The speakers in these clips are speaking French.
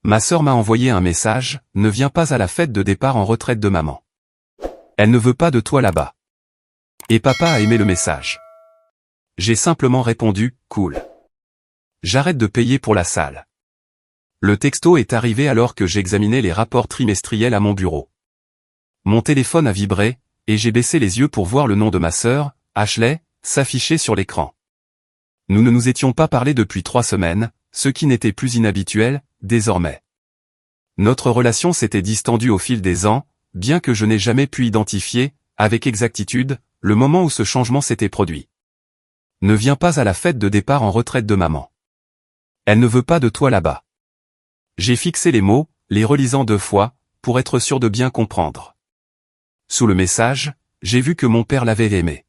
Ma sœur m'a envoyé un message, ne viens pas à la fête de départ en retraite de maman. Elle ne veut pas de toi là-bas. Et papa a aimé le message. J'ai simplement répondu, cool. J'arrête de payer pour la salle. Le texto est arrivé alors que j'examinais les rapports trimestriels à mon bureau. Mon téléphone a vibré, et j'ai baissé les yeux pour voir le nom de ma sœur, Ashley, s'afficher sur l'écran. Nous ne nous étions pas parlé depuis 3 semaines, ce qui n'était plus inhabituel, désormais. Notre relation s'était distendue au fil des ans, bien que je n'ai jamais pu identifier, avec exactitude, le moment où ce changement s'était produit. Ne viens pas à la fête de départ en retraite de maman. Elle ne veut pas de toi là-bas. J'ai fixé les mots, les relisant 2 fois, pour être sûr de bien comprendre. Sous le message, j'ai vu que mon père l'avait aimé.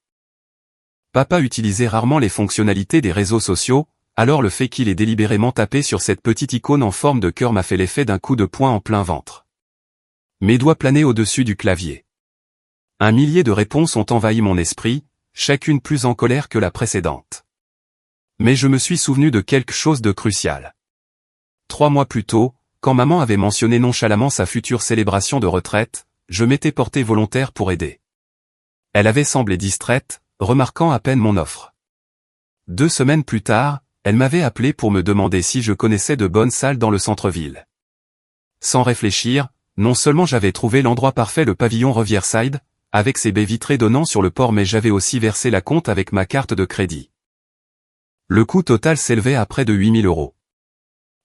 Papa utilisait rarement les fonctionnalités des réseaux sociaux, alors le fait qu'il ait délibérément tapé sur cette petite icône en forme de cœur m'a fait l'effet d'un coup de poing en plein ventre. Mes doigts planaient au-dessus du clavier. Un millier de réponses ont envahi mon esprit, chacune plus en colère que la précédente. Mais je me suis souvenu de quelque chose de crucial. 3 mois plus tôt, quand maman avait mentionné nonchalamment sa future célébration de retraite, je m'étais porté volontaire pour aider. Elle avait semblé distraite, remarquant à peine mon offre. 2 semaines plus tard, elle m'avait appelé pour me demander si je connaissais de bonnes salles dans le centre-ville. Sans réfléchir, non seulement j'avais trouvé l'endroit parfait, le pavillon Riverside, avec ses baies vitrées donnant sur le port, mais j'avais aussi versé la compte avec ma carte de crédit. Le coût total s'élevait à près de 8 000 €.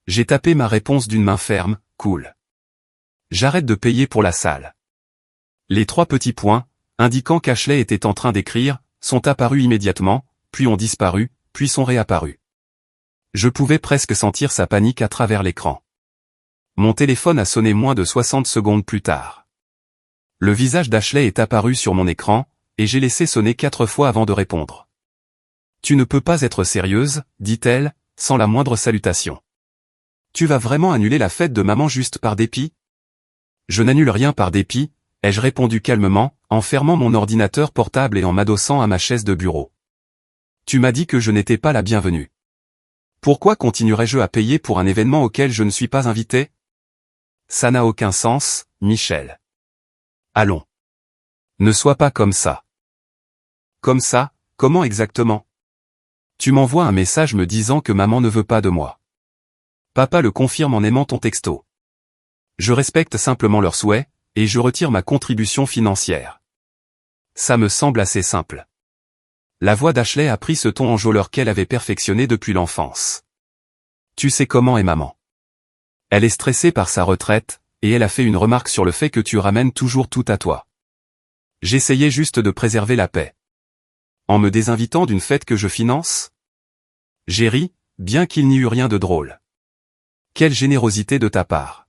J'ai tapé ma réponse d'une main ferme, cool. J'arrête de payer pour la salle. Les 3 petits points, indiquant qu'Ashley était en train d'écrire, sont apparus immédiatement, puis ont disparu, puis sont réapparus. Je pouvais presque sentir sa panique à travers l'écran. Mon téléphone a sonné moins de 60 secondes plus tard. Le visage d'Ashley est apparu sur mon écran, et j'ai laissé sonner 4 fois avant de répondre. « Tu ne peux pas être sérieuse, dit-elle, sans la moindre salutation. Tu vas vraiment annuler la fête de maman juste par dépit ? » Je n'annule rien par dépit, ai-je répondu calmement, en fermant mon ordinateur portable et en m'adossant à ma chaise de bureau. Tu m'as dit que je n'étais pas la bienvenue. Pourquoi continuerais-je à payer pour un événement auquel je ne suis pas invité ? Ça n'a aucun sens, Michel. Allons. Ne sois pas comme ça. Comme ça, comment exactement ? Tu m'envoies un message me disant que maman ne veut pas de moi. Papa le confirme en aimant ton texto. Je respecte simplement leurs souhaits, et je retire ma contribution financière. Ça me semble assez simple. La voix d'Ashley a pris ce ton enjôleur qu'elle avait perfectionné depuis l'enfance. Tu sais comment est maman. Elle est stressée par sa retraite, et elle a fait une remarque sur le fait que tu ramènes toujours tout à toi. J'essayais juste de préserver la paix. En me désinvitant d'une fête que je finance ? J'ai ri, bien qu'il n'y eût rien de drôle. Quelle générosité de ta part.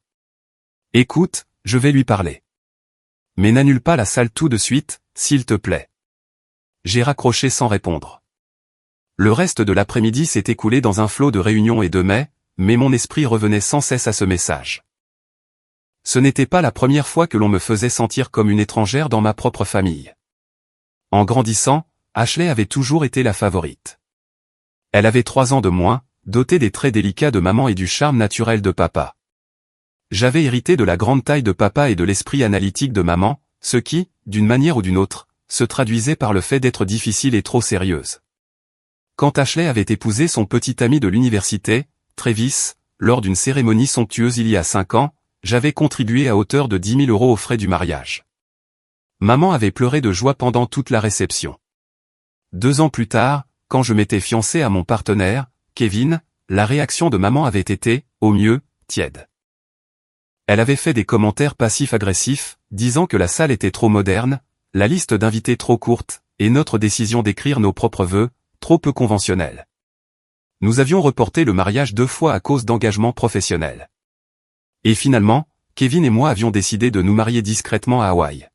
Écoute, je vais lui parler. Mais n'annule pas la salle tout de suite, s'il te plaît. J'ai raccroché sans répondre. Le reste de l'après-midi s'est écoulé dans un flot de réunions et de mais mon esprit revenait sans cesse à ce message. Ce n'était pas la première fois que l'on me faisait sentir comme une étrangère dans ma propre famille. En grandissant, Ashley avait toujours été la favorite. Elle avait 3 ans de moins, dotée des traits délicats de maman et du charme naturel de papa. J'avais hérité de la grande taille de papa et de l'esprit analytique de maman, ce qui, d'une manière ou d'une autre, se traduisait par le fait d'être difficile et trop sérieuse. Quand Ashley avait épousé son petit ami de l'université, Travis, lors d'une cérémonie somptueuse il y a 5 ans, j'avais contribué à hauteur de 10 000 € aux frais du mariage. Maman avait pleuré de joie pendant toute la réception. 2 ans plus tard, quand je m'étais fiancé à mon partenaire, Kevin, la réaction de maman avait été, au mieux, tiède. Elle avait fait des commentaires passifs-agressifs, disant que la salle était trop moderne, la liste d'invités trop courte, et notre décision d'écrire nos propres vœux, trop peu conventionnelle. Nous avions reporté le mariage 2 fois à cause d'engagements professionnels. Et finalement, Kevin et moi avions décidé de nous marier discrètement à Hawaï.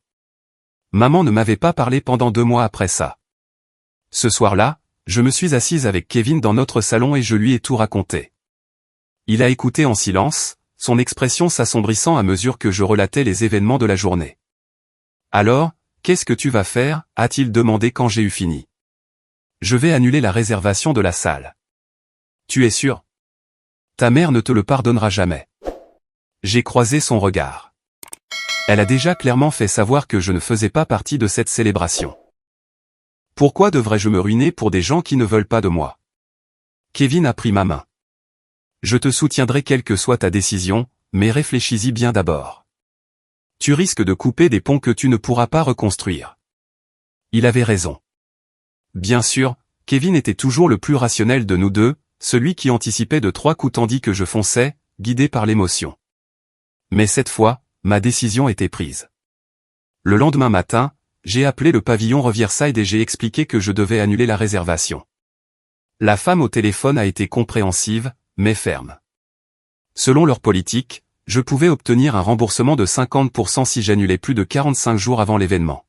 Maman ne m'avait pas parlé pendant 2 mois après ça. Ce soir-là, je me suis assise avec Kevin dans notre salon et je lui ai tout raconté. Il a écouté en silence, son expression s'assombrissant à mesure que je relatais les événements de la journée. Alors, qu'est-ce que tu vas faire ? A-t-il demandé quand j'ai eu fini. Je vais annuler la réservation de la salle. Tu es sûr ? Ta mère ne te le pardonnera jamais. J'ai croisé son regard. Elle a déjà clairement fait savoir que je ne faisais pas partie de cette célébration. Pourquoi devrais-je me ruiner pour des gens qui ne veulent pas de moi? Kevin a pris ma main. Je te soutiendrai quelle que soit ta décision, mais réfléchis-y bien d'abord. Tu risques de couper des ponts que tu ne pourras pas reconstruire. Il avait raison. Bien sûr, Kevin était toujours le plus rationnel de nous deux, celui qui anticipait de 3 coups tandis que je fonçais, guidé par l'émotion. Mais cette fois, ma décision était prise. Le lendemain matin, j'ai appelé le pavillon Riverside et j'ai expliqué que je devais annuler la réservation. La femme au téléphone a été compréhensive, mais ferme. Selon leur politique, je pouvais obtenir un remboursement de 50% si j'annulais plus de 45 jours avant l'événement.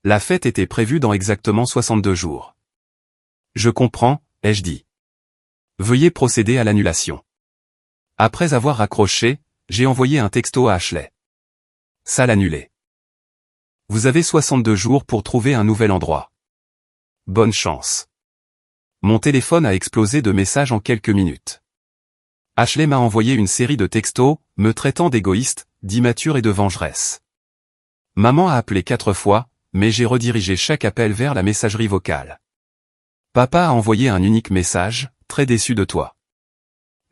La fête était prévue dans exactement 62 jours. Je comprends, ai-je dit. Veuillez procéder à l'annulation. Après avoir raccroché, j'ai envoyé un texto à Ashley. Salle annulée. Vous avez 62 jours pour trouver un nouvel endroit. Bonne chance. Mon téléphone a explosé de messages en quelques minutes. Ashley m'a envoyé une série de textos, me traitant d'égoïste, d'immature et de vengeresse. Maman a appelé 4 fois, mais j'ai redirigé chaque appel vers la messagerie vocale. Papa a envoyé un unique message, très déçu de toi.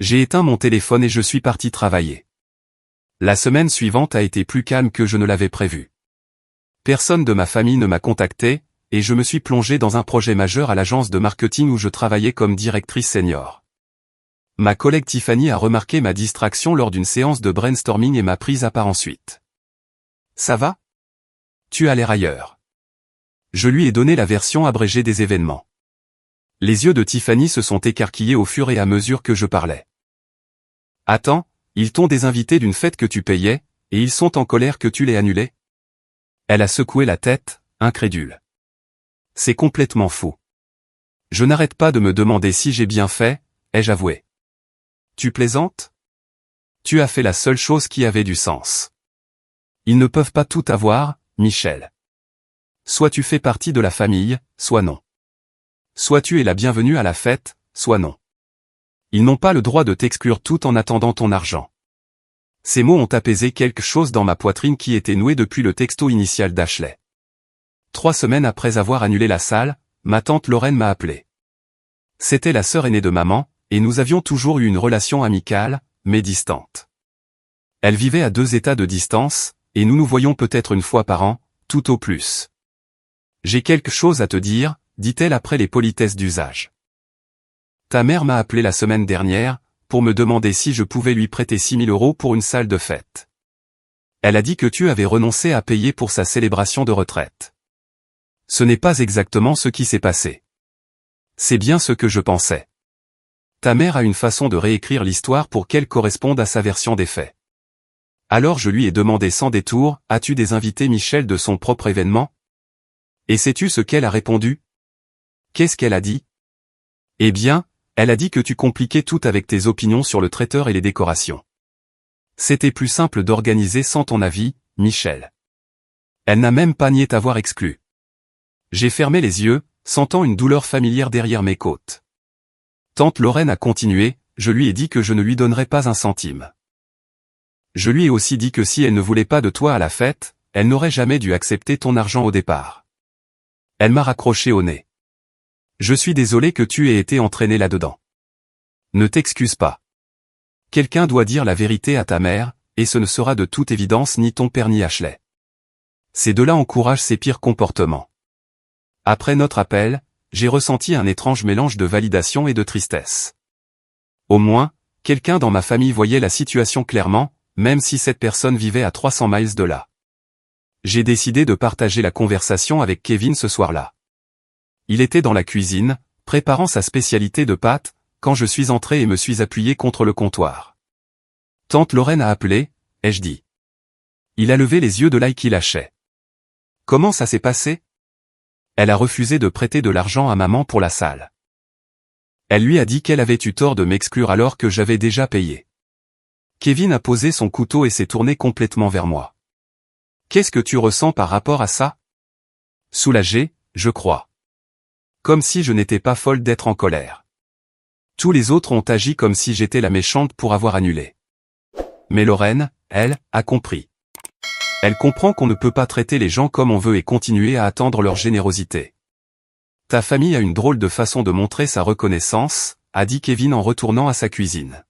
J'ai éteint mon téléphone et je suis parti travailler. La semaine suivante a été plus calme que je ne l'avais prévu. Personne de ma famille ne m'a contacté, et je me suis plongé dans un projet majeur à l'agence de marketing où je travaillais comme directrice senior. Ma collègue Tiffany a remarqué ma distraction lors d'une séance de brainstorming et m'a prise à part ensuite. Ça va? Tu as l'air ailleurs. Je lui ai donné la version abrégée des événements. Les yeux de Tiffany se sont écarquillés au fur et à mesure que je parlais. Attends, ils t'ont désinvité d'une fête que tu payais, et ils sont en colère que tu l'aies annulée? Elle a secoué la tête, incrédule. C'est complètement fou. Je n'arrête pas de me demander si j'ai bien fait, ai-je avoué. Tu plaisantes? Tu as fait la seule chose qui avait du sens. Ils ne peuvent pas tout avoir, Michel. Soit tu fais partie de la famille, soit non. Soit tu es la bienvenue à la fête, soit non. Ils n'ont pas le droit de t'exclure tout en attendant ton argent. Ces mots ont apaisé quelque chose dans ma poitrine qui était nouée depuis le texto initial d'Ashley. 3 semaines après avoir annulé la salle, ma tante Lorraine m'a appelé. C'était la sœur aînée de maman, et nous avions toujours eu une relation amicale, mais distante. Elle vivait à 2 États de distance, et nous nous voyions peut-être une fois par an, tout au plus. J'ai quelque chose à te dire, dit-elle après les politesses d'usage. Ta mère m'a appelé la semaine dernière, pour me demander si je pouvais lui prêter 6 000 € pour une salle de fête. Elle a dit que tu avais renoncé à payer pour sa célébration de retraite. Ce n'est pas exactement ce qui s'est passé. C'est bien ce que je pensais. Ta mère a une façon de réécrire l'histoire pour qu'elle corresponde à sa version des faits. Alors je lui ai demandé sans détour, as-tu désinvité Michel de son propre événement? Et sais-tu ce qu'elle a répondu? Qu'est-ce qu'elle a dit? Eh bien, elle a dit que tu compliquais tout avec tes opinions sur le traiteur et les décorations. C'était plus simple d'organiser sans ton avis, Michel. Elle n'a même pas nié t'avoir exclu. J'ai fermé les yeux, sentant une douleur familière derrière mes côtes. Tante Lorraine a continué, je lui ai dit que je ne lui donnerais pas un centime. Je lui ai aussi dit que si elle ne voulait pas de toi à la fête, elle n'aurait jamais dû accepter ton argent au départ. Elle m'a raccroché au nez. Je suis désolé que tu aies été entraîné là-dedans. Ne t'excuse pas. Quelqu'un doit dire la vérité à ta mère, et ce ne sera de toute évidence ni ton père ni Ashley. Ces deux-là encouragent ses pires comportements. Après notre appel, j'ai ressenti un étrange mélange de validation et de tristesse. Au moins, quelqu'un dans ma famille voyait la situation clairement, même si cette personne vivait à 300 miles de là. J'ai décidé de partager la conversation avec Kevin ce soir-là. Il était dans la cuisine, préparant sa spécialité de pâtes, quand je suis entré et me suis appuyé contre le comptoir. Tante Lorraine a appelé, ai-je dit. Il a levé les yeux de l'œil qui lâchait. Comment ça s'est passé? Elle a refusé de prêter de l'argent à maman pour la salle. Elle lui a dit qu'elle avait eu tort de m'exclure alors que j'avais déjà payé. Kevin a posé son couteau et s'est tourné complètement vers moi. Qu'est-ce que tu ressens par rapport à ça? Soulagé, je crois. Comme si je n'étais pas folle d'être en colère. Tous les autres ont agi comme si j'étais la méchante pour avoir annulé. Mais Lorraine, elle, a compris. Elle comprend qu'on ne peut pas traiter les gens comme on veut et continuer à attendre leur générosité. Ta famille a une drôle de façon de montrer sa reconnaissance, a dit Kevin en retournant à sa cuisine.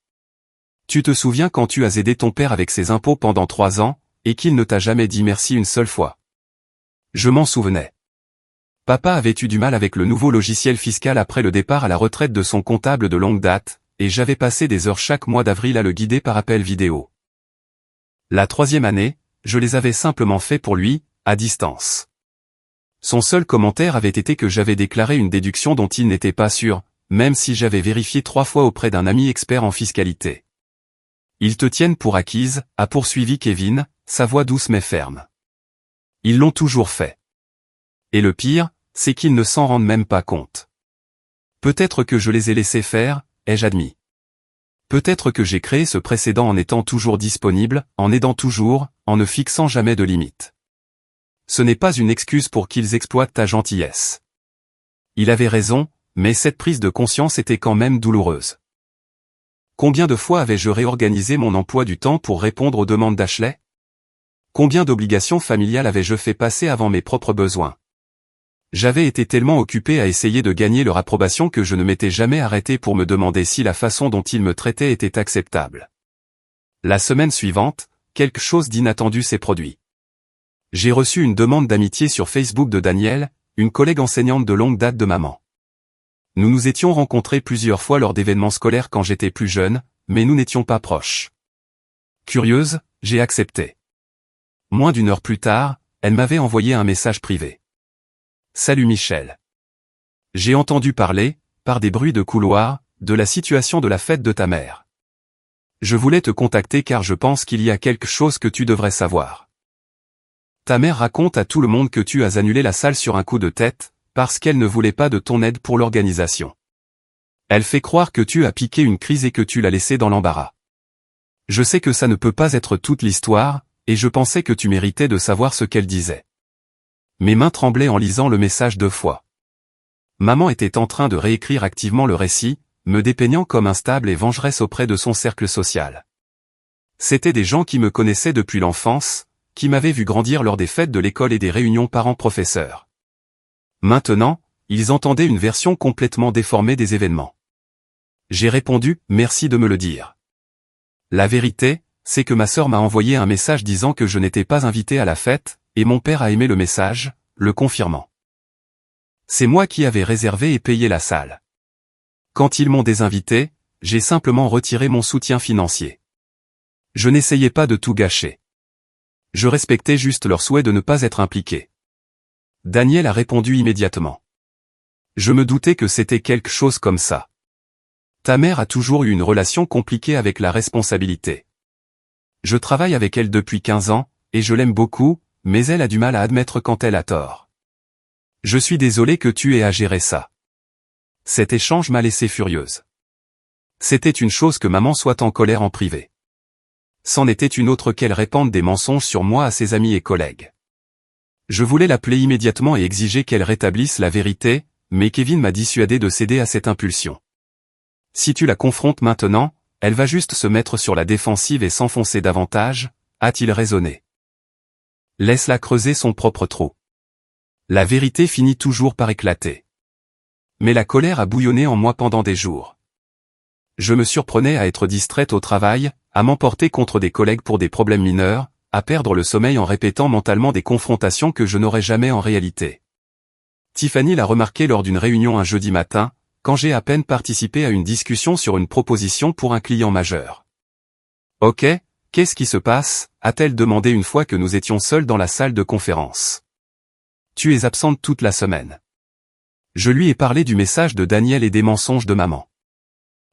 Tu te souviens quand tu as aidé ton père avec ses impôts pendant 3 ans, et qu'il ne t'a jamais dit merci une seule fois? Je m'en souvenais. Papa avait eu du mal avec le nouveau logiciel fiscal après le départ à la retraite de son comptable de longue date, et j'avais passé des heures chaque mois d'avril à le guider par appel vidéo. La 3e année, je les avais simplement fait pour lui, à distance. Son seul commentaire avait été que j'avais déclaré une déduction dont il n'était pas sûr, même si j'avais vérifié 3 fois auprès d'un ami expert en fiscalité. Ils te tiennent pour acquise, a poursuivi Kevin, sa voix douce mais ferme. Ils l'ont toujours fait. Et le pire, c'est qu'ils ne s'en rendent même pas compte. Peut-être que je les ai laissés faire, ai-je admis. Peut-être que j'ai créé ce précédent en étant toujours disponible, en aidant toujours, en ne fixant jamais de limites. Ce n'est pas une excuse pour qu'ils exploitent ta gentillesse. Il avait raison, mais cette prise de conscience était quand même douloureuse. Combien de fois avais-je réorganisé mon emploi du temps pour répondre aux demandes d'Ashley? Combien d'obligations familiales avais-je fait passer avant mes propres besoins? J'avais été tellement occupé à essayer de gagner leur approbation que je ne m'étais jamais arrêté pour me demander si la façon dont ils me traitaient était acceptable. La semaine suivante, quelque chose d'inattendu s'est produit. J'ai reçu une demande d'amitié sur Facebook de Danielle, une collègue enseignante de longue date de maman. Nous nous étions rencontrés plusieurs fois lors d'événements scolaires quand j'étais plus jeune, mais nous n'étions pas proches. Curieuse, j'ai accepté. Moins d'1 heure plus tard, elle m'avait envoyé un message privé. Salut Michel. J'ai entendu parler, par des bruits de couloir, de la situation de la fête de ta mère. Je voulais te contacter car je pense qu'il y a quelque chose que tu devrais savoir. Ta mère raconte à tout le monde que tu as annulé la salle sur un coup de tête, parce qu'elle ne voulait pas de ton aide pour l'organisation. Elle fait croire que tu as piqué une crise et que tu l'as laissée dans l'embarras. Je sais que ça ne peut pas être toute l'histoire, et je pensais que tu méritais de savoir ce qu'elle disait. Mes mains tremblaient en lisant le message 2 fois. Maman était en train de réécrire activement le récit, me dépeignant comme instable et vengeresse auprès de son cercle social. C'étaient des gens qui me connaissaient depuis l'enfance, qui m'avaient vu grandir lors des fêtes de l'école et des réunions parents-professeurs. Maintenant, ils entendaient une version complètement déformée des événements. J'ai répondu, merci de me le dire. La vérité, c'est que ma sœur m'a envoyé un message disant que je n'étais pas invité à la fête, et mon père a aimé le message, le confirmant. C'est moi qui avais réservé et payé la salle. Quand ils m'ont désinvité, j'ai simplement retiré mon soutien financier. Je n'essayais pas de tout gâcher. Je respectais juste leur souhait de ne pas être impliqué. Daniel a répondu immédiatement. Je me doutais que c'était quelque chose comme ça. Ta mère a toujours eu une relation compliquée avec la responsabilité. Je travaille avec elle depuis 15 ans, et je l'aime beaucoup, mais elle a du mal à admettre quand elle a tort. Je suis désolé que tu aies à gérer ça. Cet échange m'a laissé furieuse. C'était une chose que maman soit en colère en privé. C'en était une autre qu'elle répande des mensonges sur moi à ses amis et collègues. Je voulais l'appeler immédiatement et exiger qu'elle rétablisse la vérité, mais Kevin m'a dissuadé de céder à cette impulsion. Si tu la confrontes maintenant, elle va juste se mettre sur la défensive et s'enfoncer davantage, a-t-il raisonné. Laisse-la creuser son propre trou. La vérité finit toujours par éclater. Mais la colère a bouillonné en moi pendant des jours. Je me surprenais à être distraite au travail, à m'emporter contre des collègues pour des problèmes mineurs, à perdre le sommeil en répétant mentalement des confrontations que je n'aurais jamais en réalité. Tiffany l'a remarqué lors d'une réunion un jeudi matin, quand j'ai à peine participé à une discussion sur une proposition pour un client majeur. « Ok, qu'est-ce qui se passe ?» a-t-elle demandé une fois que nous étions seuls dans la salle de conférence. « Tu es absente toute la semaine. » Je lui ai parlé du message de Daniel et des mensonges de maman.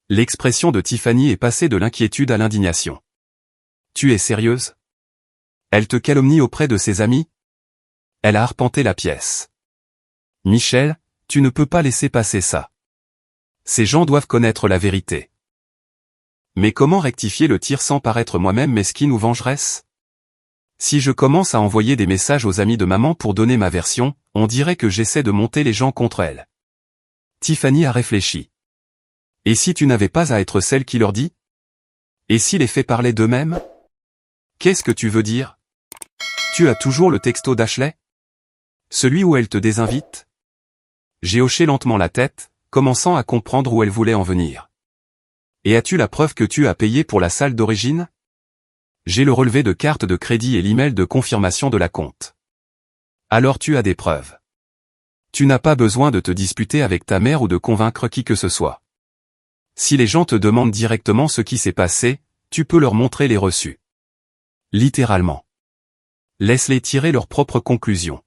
L'expression de Tiffany est passée de l'inquiétude à l'indignation. « Tu es sérieuse ? Elle te calomnie auprès de ses amis ? » Elle a arpenté la pièce. « Michel, tu ne peux pas laisser passer ça. Ces gens doivent connaître la vérité. » Mais comment rectifier le tir sans paraître moi-même mesquine ou vengeresse? Si je commence à envoyer des messages aux amis de maman pour donner ma version, on dirait que j'essaie de monter les gens contre elle. Tiffany a réfléchi. Et si tu n'avais pas à être celle qui leur dit? Et si les faits parlaient d'eux-mêmes? Qu'est-ce que tu veux dire? Tu as toujours le texto d'Ashley? Celui où elle te désinvite? J'ai hoché lentement la tête, commençant à comprendre où elle voulait en venir. Et as-tu la preuve que tu as payé pour la salle d'origine? J'ai le relevé de carte de crédit et l'email de confirmation de la compte. Alors tu as des preuves. Tu n'as pas besoin de te disputer avec ta mère ou de convaincre qui que ce soit. Si les gens te demandent directement ce qui s'est passé, tu peux leur montrer les reçus. Littéralement. Laisse-les tirer leurs propres conclusions.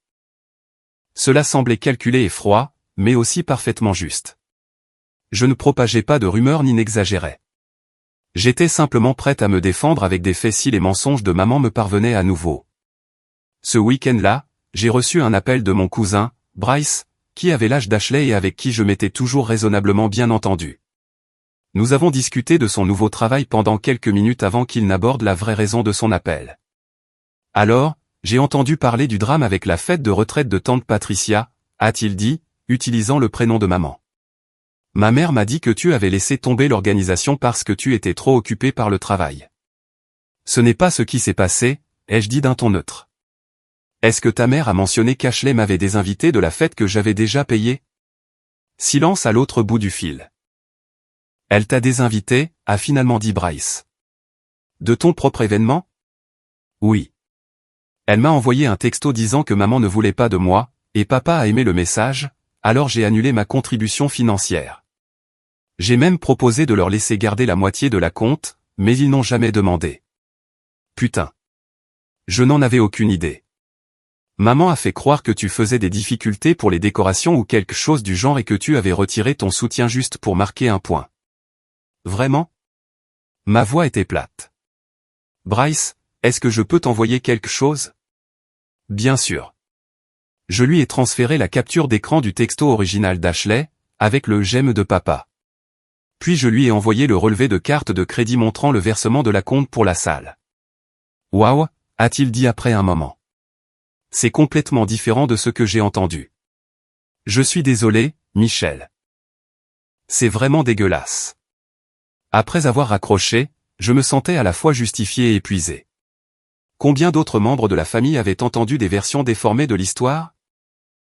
Cela semblait calculé et froid, mais aussi parfaitement juste. Je ne propageais pas de rumeurs ni n'exagérais. J'étais simplement prête à me défendre avec des faits si les mensonges de maman me parvenaient à nouveau. Ce week-end-là, j'ai reçu un appel de mon cousin, Bryce, qui avait l'âge d'Ashley et avec qui je m'étais toujours raisonnablement bien entendu. Nous avons discuté de son nouveau travail pendant quelques minutes avant qu'il n'aborde la vraie raison de son appel. Alors, j'ai entendu parler du drame avec la fête de retraite de tante Patricia, a-t-il dit, utilisant le prénom de maman. Ma mère m'a dit que tu avais laissé tomber l'organisation parce que tu étais trop occupé par le travail. Ce n'est pas ce qui s'est passé, ai-je dit d'un ton neutre. Est-ce que ta mère a mentionné qu'Ashley m'avait désinvité de la fête que j'avais déjà payée? Silence à l'autre bout du fil. Elle t'a désinvité, a finalement dit Bryce. De ton propre événement? Oui. Elle m'a envoyé un texto disant que maman ne voulait pas de moi, et papa a aimé le message, alors j'ai annulé ma contribution financière. J'ai même proposé de leur laisser garder la moitié de la compte, mais ils n'ont jamais demandé. Putain. Je n'en avais aucune idée. Maman a fait croire que tu faisais des difficultés pour les décorations ou quelque chose du genre et que tu avais retiré ton soutien juste pour marquer un point. Vraiment? Ma voix était plate. Bryce, est-ce que je peux t'envoyer quelque chose? Bien sûr. Je lui ai transféré la capture d'écran du texto original d'Ashley, avec le j'aime de papa. Puis je lui ai envoyé le relevé de carte de crédit montrant le versement de la compte pour la salle. Waouh, a-t-il dit après un moment. C'est complètement différent de ce que j'ai entendu. Je suis désolé, Michel. C'est vraiment dégueulasse. Après avoir raccroché, je me sentais à la fois justifié et épuisé. Combien d'autres membres de la famille avaient entendu des versions déformées de l'histoire?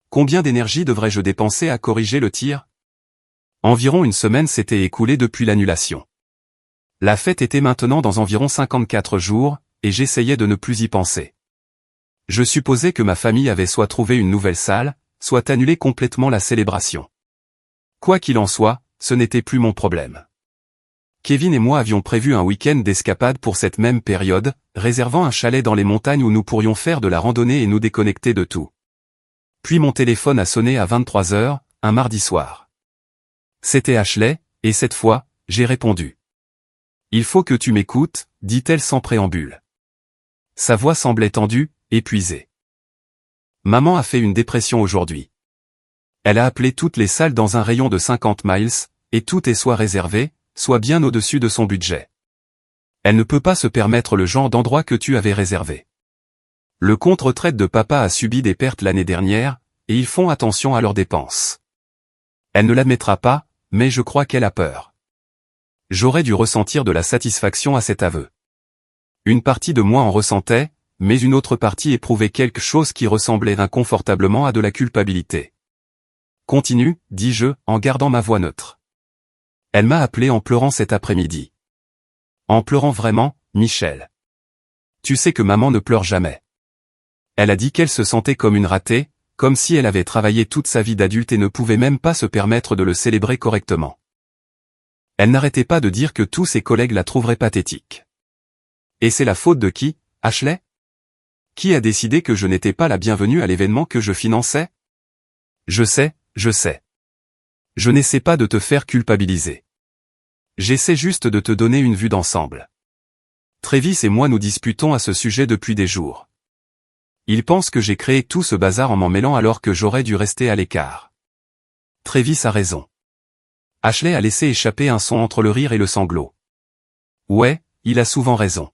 Combien d'énergie devrais-je dépenser à corriger le tir? Environ une semaine s'était écoulée depuis l'annulation. La fête était maintenant dans environ 54 jours, et j'essayais de ne plus y penser. Je supposais que ma famille avait soit trouvé une nouvelle salle, soit annulé complètement la célébration. Quoi qu'il en soit, ce n'était plus mon problème. Kevin et moi avions prévu un week-end d'escapade pour cette même période, réservant un chalet dans les montagnes où nous pourrions faire de la randonnée et nous déconnecter de tout. Puis mon téléphone a sonné à 23 h, un mardi soir. C'était Ashley, et cette fois, j'ai répondu. Il faut que tu m'écoutes, dit-elle sans préambule. Sa voix semblait tendue, épuisée. Maman a fait une dépression aujourd'hui. Elle a appelé toutes les salles dans un rayon de 50 miles, et tout est soit réservé, soit bien au-dessus de son budget. Elle ne peut pas se permettre le genre d'endroit que tu avais réservé. Le compte retraite de papa a subi des pertes l'année dernière, et ils font attention à leurs dépenses. Elle ne l'admettra pas, mais je crois qu'elle a peur. J'aurais dû ressentir de la satisfaction à cet aveu. Une partie de moi en ressentait, mais une autre partie éprouvait quelque chose qui ressemblait inconfortablement à de la culpabilité. Continue, dis-je, en gardant ma voix neutre. Elle m'a appelé en pleurant cet après-midi. En pleurant vraiment, Michel. Tu sais que maman ne pleure jamais. Elle a dit qu'elle se sentait comme une ratée, comme si elle avait travaillé toute sa vie d'adulte et ne pouvait même pas se permettre de le célébrer correctement. Elle n'arrêtait pas de dire que tous ses collègues la trouveraient pathétique. Et c'est la faute de qui, Ashley? Qui a décidé que je n'étais pas la bienvenue à l'événement que je finançais? Je sais, je sais. Je n'essaie pas de te faire culpabiliser. J'essaie juste de te donner une vue d'ensemble. Travis et moi nous disputons à ce sujet depuis des jours. Il pense que j'ai créé tout ce bazar en m'en mêlant alors que j'aurais dû rester à l'écart. Travis a raison. Ashley a laissé échapper un son entre le rire et le sanglot. Ouais, il a souvent raison.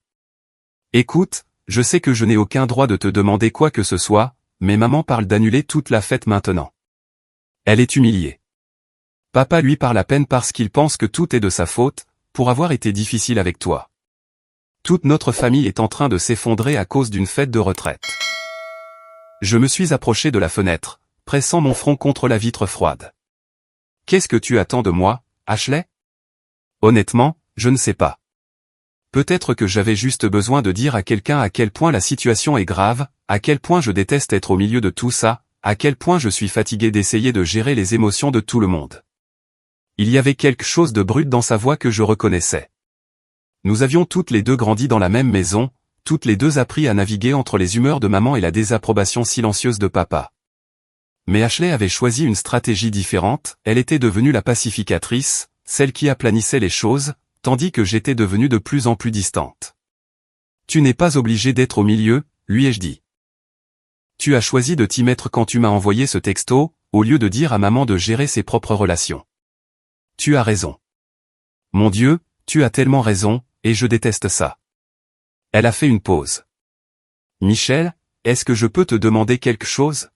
Écoute, je sais que je n'ai aucun droit de te demander quoi que ce soit, mais maman parle d'annuler toute la fête maintenant. Elle est humiliée. Papa lui parle à peine parce qu'il pense que tout est de sa faute, pour avoir été difficile avec toi. Toute notre famille est en train de s'effondrer à cause d'une fête de retraite. Je me suis approché de la fenêtre, pressant mon front contre la vitre froide. Qu'est-ce que tu attends de moi, Ashley? Honnêtement, je ne sais pas. Peut-être que j'avais juste besoin de dire à quelqu'un à quel point la situation est grave, à quel point je déteste être au milieu de tout ça, à quel point je suis fatigué d'essayer de gérer les émotions de tout le monde. Il y avait quelque chose de brut dans sa voix que je reconnaissais. Nous avions toutes les deux grandi dans la même maison, toutes les deux appris à naviguer entre les humeurs de maman et la désapprobation silencieuse de papa. Mais Ashley avait choisi une stratégie différente, elle était devenue la pacificatrice, celle qui aplanissait les choses, tandis que j'étais devenue de plus en plus distante. Tu n'es pas obligé d'être au milieu, lui ai-je dit. Tu as choisi de t'y mettre quand tu m'as envoyé ce texto, au lieu de dire à maman de gérer ses propres relations. Tu as raison. Mon Dieu, tu as tellement raison, et je déteste ça. Elle a fait une pause. Michel, est-ce que je peux te demander quelque chose?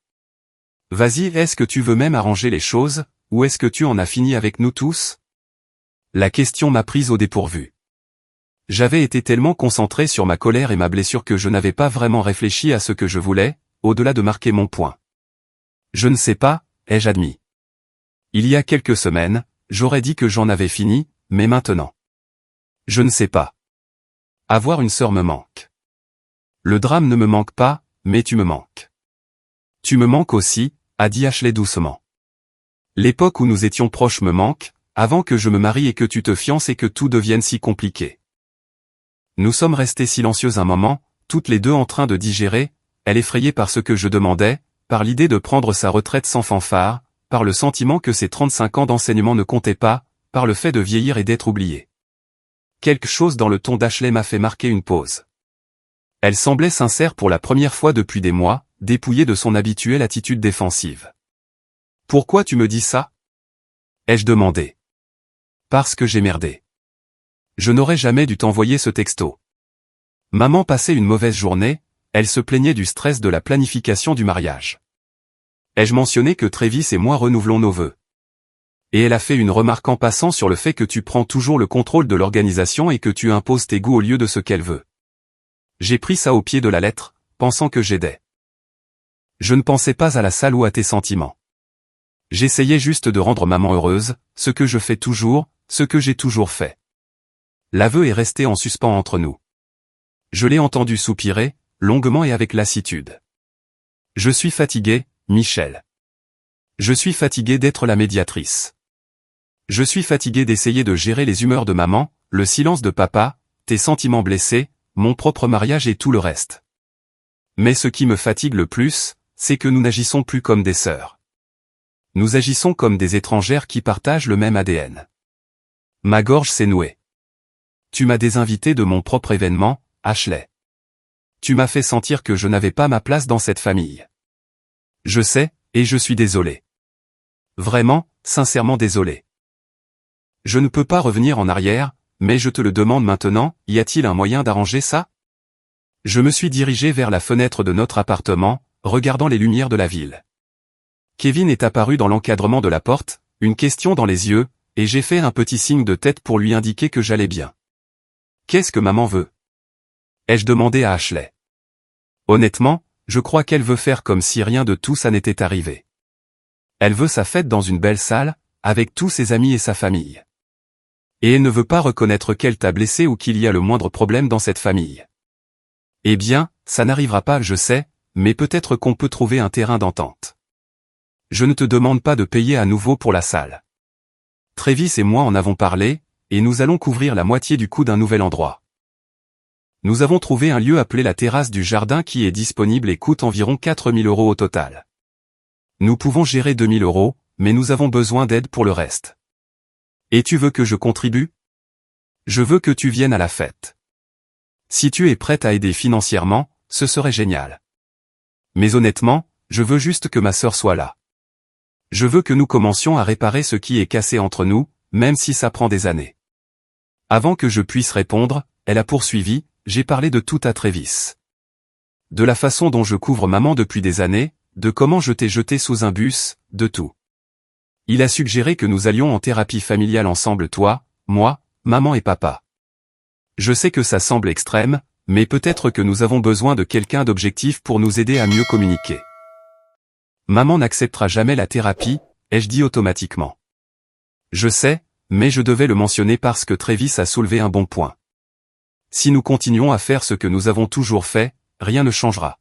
Vas-y, est-ce que tu veux même arranger les choses, ou est-ce que tu en as fini avec nous tous? La question m'a prise au dépourvu. J'avais été tellement concentré sur ma colère et ma blessure que je n'avais pas vraiment réfléchi à ce que je voulais, au-delà de marquer mon point. Je ne sais pas, ai-je admis. Il y a quelques semaines, j'aurais dit que j'en avais fini, mais maintenant. Je ne sais pas. Avoir une sœur me manque. Le drame ne me manque pas, mais tu me manques. Tu me manques aussi, a dit Ashley doucement. L'époque où nous étions proches me manque, avant que je me marie et que tu te fiances et que tout devienne si compliqué. Nous sommes restés silencieux un moment, toutes les deux en train de digérer, elle effrayée par ce que je demandais, par l'idée de prendre sa retraite sans fanfare, par le sentiment que ses 35 ans d'enseignement ne comptaient pas, par le fait de vieillir et d'être oublié. Quelque chose dans le ton d'Ashley m'a fait marquer une pause. Elle semblait sincère pour la première fois depuis des mois, dépouillée de son habituelle attitude défensive. « Pourquoi tu me dis ça ?» ai-je demandé. « Parce que j'ai merdé. Je n'aurais jamais dû t'envoyer ce texto. Maman passait une mauvaise journée, elle se plaignait du stress de la planification du mariage. Ai-je mentionné que Travis et moi renouvelons nos vœux? Et elle a fait une remarque en passant sur le fait que tu prends toujours le contrôle de l'organisation et que tu imposes tes goûts au lieu de ce qu'elle veut. J'ai pris ça au pied de la lettre, pensant que j'aidais. Je ne pensais pas à la salle ou à tes sentiments. J'essayais juste de rendre maman heureuse, ce que je fais toujours, ce que j'ai toujours fait. L'aveu est resté en suspens entre nous. Je l'ai entendu soupirer, longuement et avec lassitude. Je suis fatigué, Michel. Je suis fatigué d'être la médiatrice. Je suis fatigué d'essayer de gérer les humeurs de maman, le silence de papa, tes sentiments blessés, mon propre mariage et tout le reste. Mais ce qui me fatigue le plus, c'est que nous n'agissons plus comme des sœurs. Nous agissons comme des étrangères qui partagent le même ADN. Ma gorge s'est nouée. Tu m'as désinvité de mon propre événement, Ashley. Tu m'as fait sentir que je n'avais pas ma place dans cette famille. Je sais, et je suis désolé. Vraiment, sincèrement désolé. Je ne peux pas revenir en arrière, mais je te le demande maintenant, y a-t-il un moyen d'arranger ça? Je me suis dirigé vers la fenêtre de notre appartement, regardant les lumières de la ville. Kevin est apparu dans l'encadrement de la porte, une question dans les yeux, et j'ai fait un petit signe de tête pour lui indiquer que j'allais bien. Qu'est-ce que maman veut? Ai-je demandé à Ashley. Honnêtement, je crois qu'elle veut faire comme si rien de tout ça n'était arrivé. Elle veut sa fête dans une belle salle, avec tous ses amis et sa famille. Et elle ne veut pas reconnaître qu'elle t'a blessé ou qu'il y a le moindre problème dans cette famille. Eh bien, ça n'arrivera pas, je sais, mais peut-être qu'on peut trouver un terrain d'entente. Je ne te demande pas de payer à nouveau pour la salle. Travis et moi en avons parlé, et nous allons couvrir la moitié du coût d'un nouvel endroit. Nous avons trouvé un lieu appelé la terrasse du jardin qui est disponible et coûte environ 4 000 € au total. Nous pouvons gérer 2 000 €, mais nous avons besoin d'aide pour le reste. Et tu veux que je contribue? Je veux que tu viennes à la fête. Si tu es prête à aider financièrement, ce serait génial. Mais honnêtement, je veux juste que ma sœur soit là. Je veux que nous commencions à réparer ce qui est cassé entre nous, même si ça prend des années. Avant que je puisse répondre, elle a poursuivi, j'ai parlé de tout à Travis. De la façon dont je couvre maman depuis des années, de comment je t'ai jeté sous un bus, de tout. Il a suggéré que nous allions en thérapie familiale ensemble toi, moi, maman et papa. Je sais que ça semble extrême, mais peut-être que nous avons besoin de quelqu'un d'objectif pour nous aider à mieux communiquer. Maman n'acceptera jamais la thérapie, ai-je dit automatiquement. Je sais, mais je devais le mentionner parce que Travis a soulevé un bon point. Si nous continuons à faire ce que nous avons toujours fait, rien ne changera.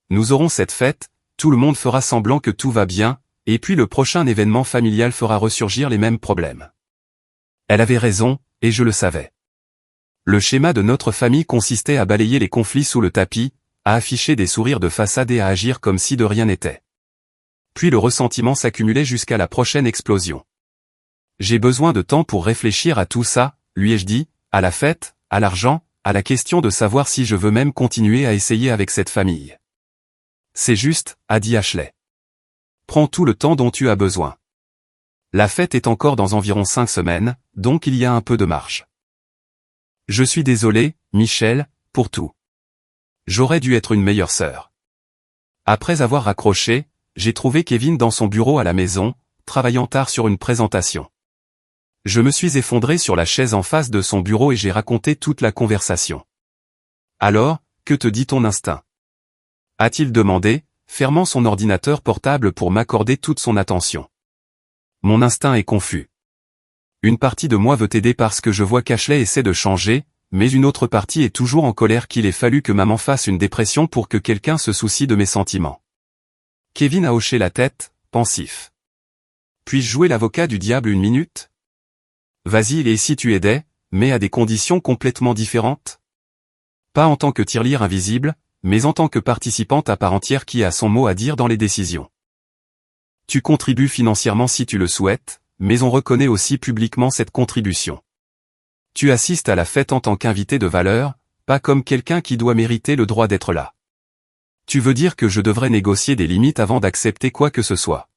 Nous aurons cette fête, tout le monde fera semblant que tout va bien, et puis le prochain événement familial fera ressurgir les mêmes problèmes. Elle avait raison, et je le savais. Le schéma de notre famille consistait à balayer les conflits sous le tapis, à afficher des sourires de façade et à agir comme si de rien n'était. Puis le ressentiment s'accumulait jusqu'à la prochaine explosion. J'ai besoin de temps pour réfléchir à tout ça, lui ai-je dit, à la fête, à l'argent, à la question de savoir si je veux même continuer à essayer avec cette famille. C'est juste, a dit Ashley. Prends tout le temps dont tu as besoin. La fête est encore dans environ 5 semaines, donc il y a un peu de marge. Je suis désolé, Michel, pour tout. J'aurais dû être une meilleure sœur. Après avoir raccroché, j'ai trouvé Kevin dans son bureau à la maison, travaillant tard sur une présentation. Je me suis effondré sur la chaise en face de son bureau et j'ai raconté toute la conversation. Alors, que te dit ton instinct? A-t-il demandé, fermant son ordinateur portable pour m'accorder toute son attention. Mon instinct est confus. Une partie de moi veut t'aider parce que je vois qu'Ashley essaie de changer, mais une autre partie est toujours en colère qu'il ait fallu que maman fasse une dépression pour que quelqu'un se soucie de mes sentiments. Kevin a hoché la tête, pensif. Puis-je jouer l'avocat du diable une minute? Vas-y, et si tu aidais, mais à des conditions complètement différentes? Pas en tant que tirelire invisible, mais en tant que participante à part entière qui a son mot à dire dans les décisions. Tu contribues financièrement si tu le souhaites, mais on reconnaît aussi publiquement cette contribution. Tu assistes à la fête en tant qu'invité de valeur, pas comme quelqu'un qui doit mériter le droit d'être là. Tu veux dire que je devrais négocier des limites avant d'accepter quoi que ce soit.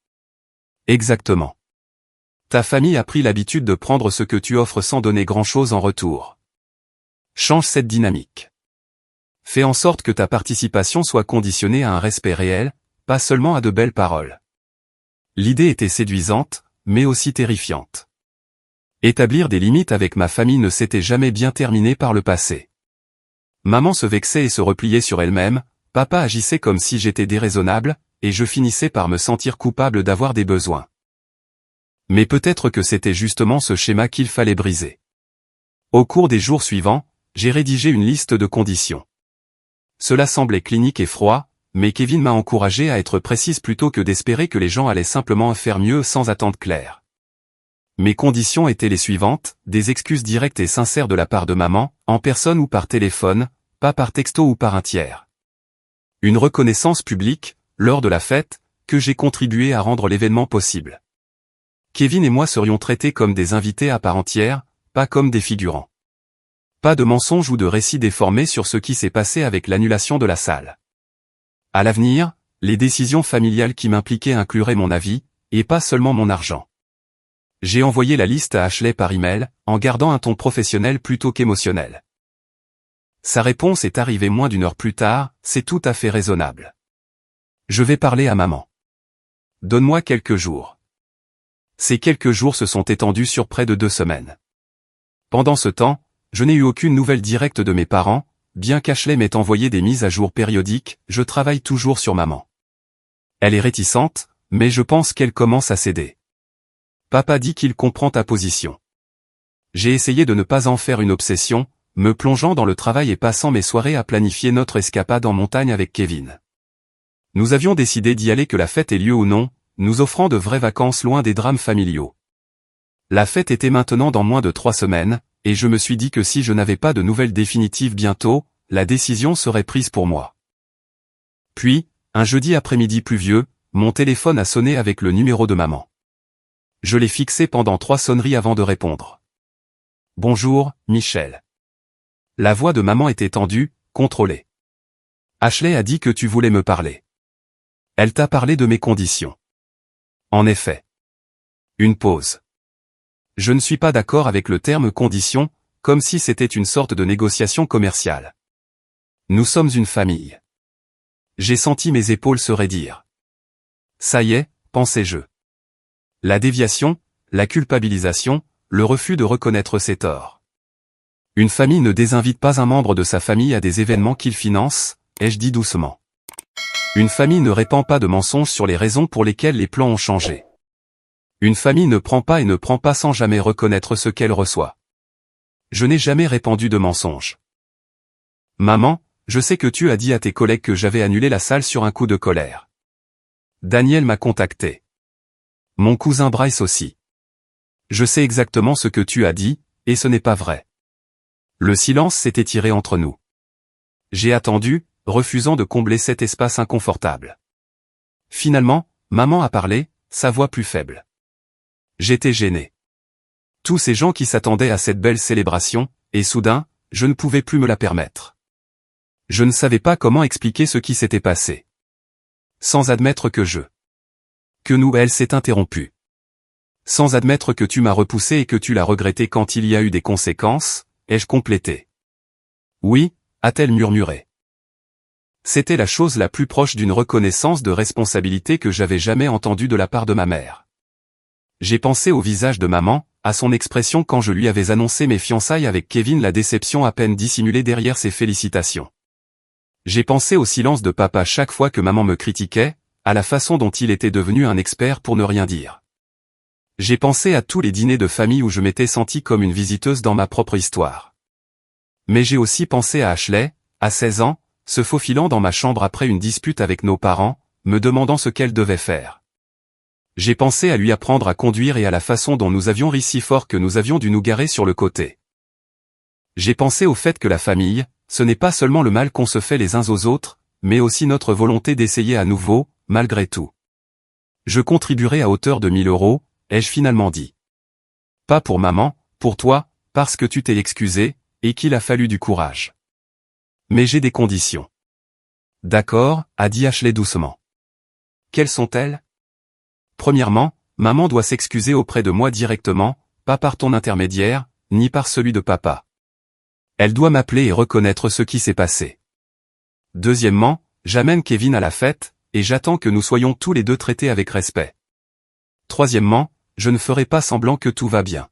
Exactement. Ta famille a pris l'habitude de prendre ce que tu offres sans donner grand-chose en retour. Change cette dynamique. Fais en sorte que ta participation soit conditionnée à un respect réel, pas seulement à de belles paroles. L'idée était séduisante, mais aussi terrifiante. Établir des limites avec ma famille ne s'était jamais bien terminé par le passé. Maman se vexait et se repliait sur elle-même, papa agissait comme si j'étais déraisonnable, et je finissais par me sentir coupable d'avoir des besoins. Mais peut-être que c'était justement ce schéma qu'il fallait briser. Au cours des jours suivants, j'ai rédigé une liste de conditions. Cela semblait clinique et froid, mais Kevin m'a encouragé à être précise plutôt que d'espérer que les gens allaient simplement faire mieux sans attente claire. Mes conditions étaient les suivantes, des excuses directes et sincères de la part de maman, en personne ou par téléphone, pas par texto ou par un tiers. Une reconnaissance publique, lors de la fête, que j'ai contribué à rendre l'événement possible. Kevin et moi serions traités comme des invités à part entière, pas comme des figurants. Pas de mensonges ou de récits déformés sur ce qui s'est passé avec l'annulation de la salle. À l'avenir, les décisions familiales qui m'impliquaient incluraient mon avis, et pas seulement mon argent. J'ai envoyé la liste à Ashley par email, en gardant un ton professionnel plutôt qu'émotionnel. Sa réponse est arrivée moins d'1 heure plus tard, c'est tout à fait raisonnable. Je vais parler à maman. Donne-moi quelques jours. Ces quelques jours se sont étendus sur près de 2 semaines. Pendant ce temps, je n'ai eu aucune nouvelle directe de mes parents, bien qu'Ashley m'ait envoyé des mises à jour périodiques, je travaille toujours sur maman. Elle est réticente, mais je pense qu'elle commence à céder. Papa dit qu'il comprend ta position. J'ai essayé de ne pas en faire une obsession, me plongeant dans le travail et passant mes soirées à planifier notre escapade en montagne avec Kevin. Nous avions décidé d'y aller que la fête ait lieu ou non, nous offrant de vraies vacances loin des drames familiaux. La fête était maintenant dans moins de 3 semaines, et je me suis dit que si je n'avais pas de nouvelles définitives bientôt, la décision serait prise pour moi. Puis, un jeudi après-midi pluvieux, mon téléphone a sonné avec le numéro de maman. Je l'ai fixé pendant 3 sonneries avant de répondre. Bonjour, Michel. La voix de maman était tendue, contrôlée. Ashley a dit que tu voulais me parler. Elle t'a parlé de mes conditions. En effet. Une pause. Je ne suis pas d'accord avec le terme condition, comme si c'était une sorte de négociation commerciale. Nous sommes une famille. J'ai senti mes épaules se raidir. Ça y est, pensais-je. La déviation, la culpabilisation, le refus de reconnaître ses torts. Une famille ne désinvite pas un membre de sa famille à des événements qu'il finance, ai-je dit doucement. Une famille ne répand pas de mensonges sur les raisons pour lesquelles les plans ont changé. Une famille ne prend pas et ne prend pas sans jamais reconnaître ce qu'elle reçoit. Je n'ai jamais répandu de mensonges. Maman, je sais que tu as dit à tes collègues que j'avais annulé la salle sur un coup de colère. Daniel m'a contacté. Mon cousin Bryce aussi. Je sais exactement ce que tu as dit, et ce n'est pas vrai. Le silence s'est étiré entre nous. J'ai attendu, refusant de combler cet espace inconfortable. Finalement, maman a parlé, sa voix plus faible. J'étais gêné. Tous ces gens qui s'attendaient à cette belle célébration, et soudain, je ne pouvais plus me la permettre. Je ne savais pas comment expliquer ce qui s'était passé. Sans admettre que nous, elle s'est interrompue. Sans admettre que tu m'as repoussé et que tu l'as regretté quand il y a eu des conséquences, ai-je complété. Oui, a-t-elle murmuré. C'était la chose la plus proche d'une reconnaissance de responsabilité que j'avais jamais entendue de la part de ma mère. J'ai pensé au visage de maman, à son expression quand je lui avais annoncé mes fiançailles avec Kevin, la déception à peine dissimulée derrière ses félicitations. J'ai pensé au silence de papa chaque fois que maman me critiquait, à la façon dont il était devenu un expert pour ne rien dire. J'ai pensé à tous les dîners de famille où je m'étais senti comme une visiteuse dans ma propre histoire. Mais j'ai aussi pensé à Ashley, à 16 ans, se faufilant dans ma chambre après une dispute avec nos parents, me demandant ce qu'elle devait faire. J'ai pensé à lui apprendre à conduire et à la façon dont nous avions ri si fort que nous avions dû nous garer sur le côté. J'ai pensé au fait que la famille, ce n'est pas seulement le mal qu'on se fait les uns aux autres, mais aussi notre volonté d'essayer à nouveau, malgré tout. Je contribuerai à hauteur de 1000 €, ai-je finalement dit. Pas pour maman, pour toi, parce que tu t'es excusé, et qu'il a fallu du courage. Mais j'ai des conditions. D'accord, a dit Ashley doucement. Quelles sont-elles? Premièrement, maman doit s'excuser auprès de moi directement, pas par ton intermédiaire, ni par celui de papa. Elle doit m'appeler et reconnaître ce qui s'est passé. Deuxièmement, j'amène Kevin à la fête, et j'attends que nous soyons tous les deux traités avec respect. Troisièmement, je ne ferai pas semblant que tout va bien.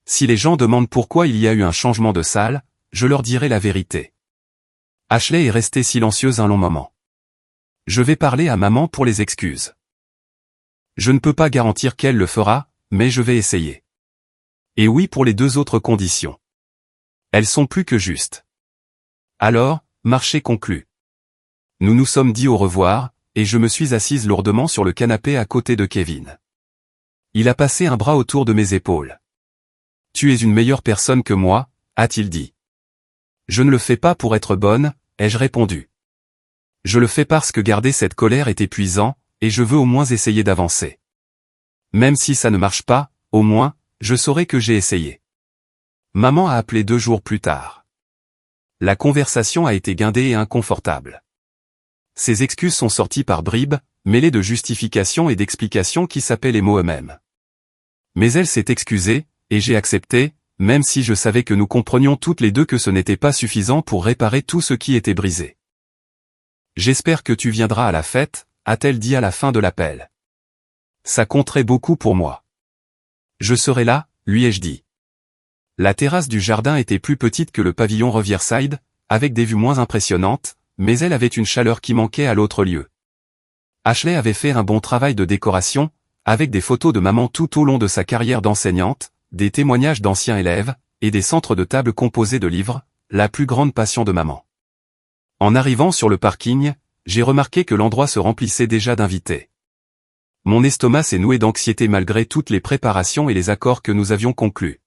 Si les gens demandent pourquoi il y a eu un changement de salle, je leur dirai la vérité. Ashley est restée silencieuse un long moment. Je vais parler à maman pour les excuses. Je ne peux pas garantir qu'elle le fera, mais je vais essayer. Et oui pour les 2 autres conditions. Elles sont plus que justes. Alors, marché conclu. Nous nous sommes dit au revoir, et je me suis assise lourdement sur le canapé à côté de Kevin. Il a passé un bras autour de mes épaules. Tu es une meilleure personne que moi, a-t-il dit. Je ne le fais pas pour être bonne, ai-je répondu. Je le fais parce que garder cette colère est épuisant, et je veux au moins essayer d'avancer. Même si ça ne marche pas, au moins, je saurai que j'ai essayé. Maman a appelé 2 jours plus tard. La conversation a été guindée et inconfortable. Ses excuses sont sorties par bribes, mêlées de justifications et d'explications qui sapaient les mots eux-mêmes. Mais elle s'est excusée, et j'ai accepté, même si je savais que nous comprenions toutes les deux que ce n'était pas suffisant pour réparer tout ce qui était brisé. J'espère que tu viendras à la fête, a-t-elle dit à la fin de l'appel. Ça compterait beaucoup pour moi. Je serai là, lui ai-je dit. La terrasse du jardin était plus petite que le pavillon Riverside, avec des vues moins impressionnantes, mais elle avait une chaleur qui manquait à l'autre lieu. Ashley avait fait un bon travail de décoration, avec des photos de maman tout au long de sa carrière d'enseignante, des témoignages d'anciens élèves, et des centres de table composés de livres, la plus grande passion de maman. En arrivant sur le parking, j'ai remarqué que l'endroit se remplissait déjà d'invités. Mon estomac s'est noué d'anxiété malgré toutes les préparations et les accords que nous avions conclus.